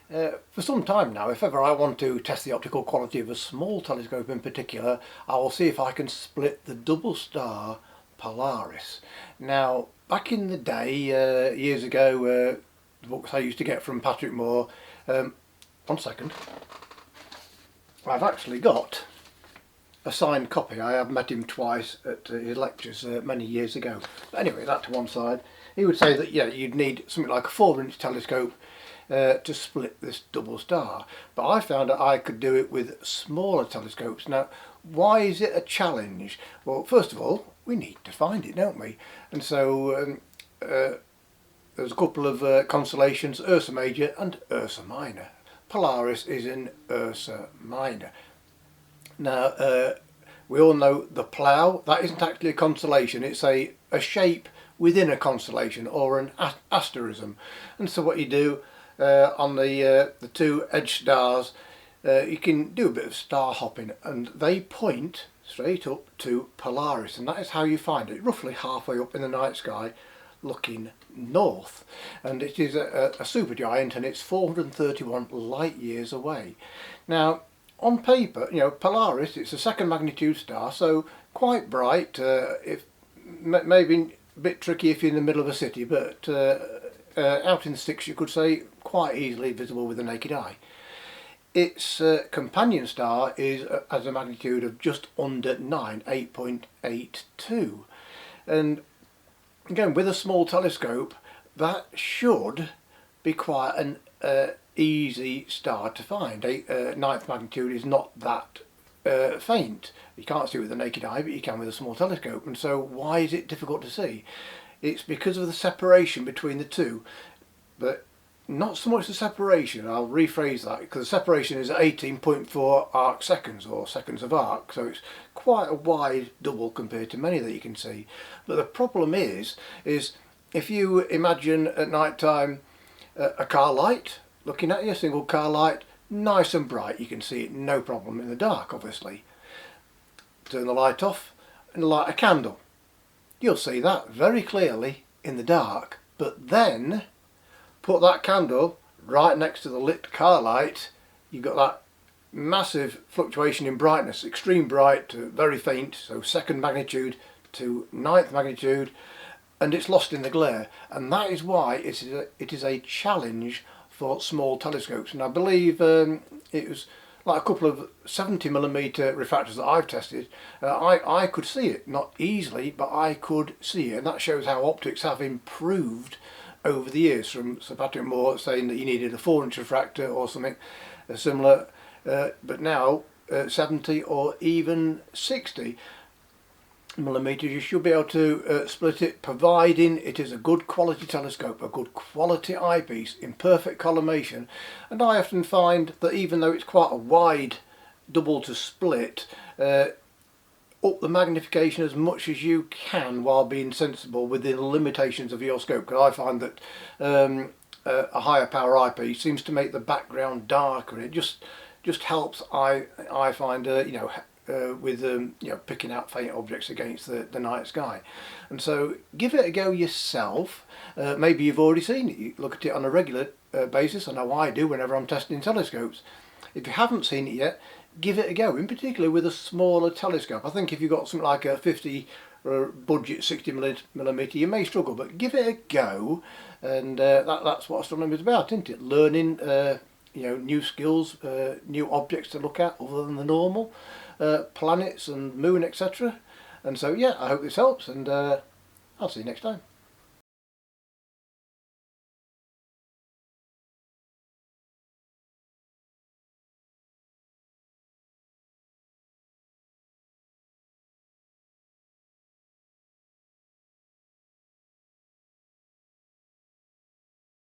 For some time now, if ever I want to test the optical quality of a small telescope in particular, I will see if I can split the double star Polaris. Now, back in the day, years ago, the books I used to get from Patrick Moore, one second, I've actually got a signed copy. I have met him twice at his lectures many years ago. But anyway, that to one side. He would say that you'd need something like a 4-inch telescope to split this double star, but I found that I could do it with smaller telescopes. Now, why is it a challenge? Well, first of all, we need to find it, don't we? And so there's a couple of constellations, Ursa Major and Ursa Minor. Polaris is in Ursa Minor. Now, we all know the plough. That isn't actually a constellation, it's a shape within a constellation, or an asterism. And so what you do on the two edge stars, you can do a bit of star hopping, and they point straight up to Polaris, and that is how you find it, roughly halfway up in the night sky looking north. And it is a supergiant, and it's 431 light years away. Now, on paper, Polaris, it's a second magnitude star, so quite bright, if maybe a bit tricky if you're in the middle of a city, but out in the sticks, you could say, quite easily visible with the naked eye. Its companion star has a magnitude of just under 9, 8.82. And again, with a small telescope, that should be quite an easy star to find. Ninth magnitude is not that faint. You can't see it with the naked eye, but you can with a small telescope. And so why is it difficult to see? It's because of the separation between the two, but not so much the separation. I'll rephrase that, because the separation is 18.4 arc seconds, or seconds of arc, so it's quite a wide double compared to many that you can see. But the problem is if you imagine at night time a car light looking at you, a single car light, nice and bright, you can see it no problem in the dark, obviously. Turn the light off and light a candle, you'll see that very clearly in the dark. But then put that candle right next to the lit car light, you've got that massive fluctuation in brightness, extreme bright to very faint, so second magnitude to ninth magnitude, and it's lost in the glare. And that is why it is a challenge for small telescopes. And I believe it was like a couple of 70mm refractors that I've tested, I could see it, not easily, but I could see it. And that shows how optics have improved over the years, from Sir Patrick Moore saying that you needed a 4-inch refractor or something similar, but now 70 or even 60mm you should be able to split it, providing it is a good quality telescope, a good quality eyepiece in perfect collimation. And I often find that even though it's quite a wide double to split, up the magnification as much as you can while being sensible within the limitations of your scope, because I find that a higher power eyepiece seems to make the background darker, and it just helps I find with picking out faint objects against the night sky. And so give it a go yourself. Maybe you've already seen it, you look at it on a regular basis. I know I do whenever I'm testing telescopes. If you haven't seen it yet, give it a go, in particular with a smaller telescope. I think if you've got something like a 50 or budget 60mm, you may struggle, but give it a go. And that's what astronomy is about, isn't it? Learning new skills, new objects to look at other than the normal, planets and moon, etc. And so yeah, I hope this helps, and I'll see you next time.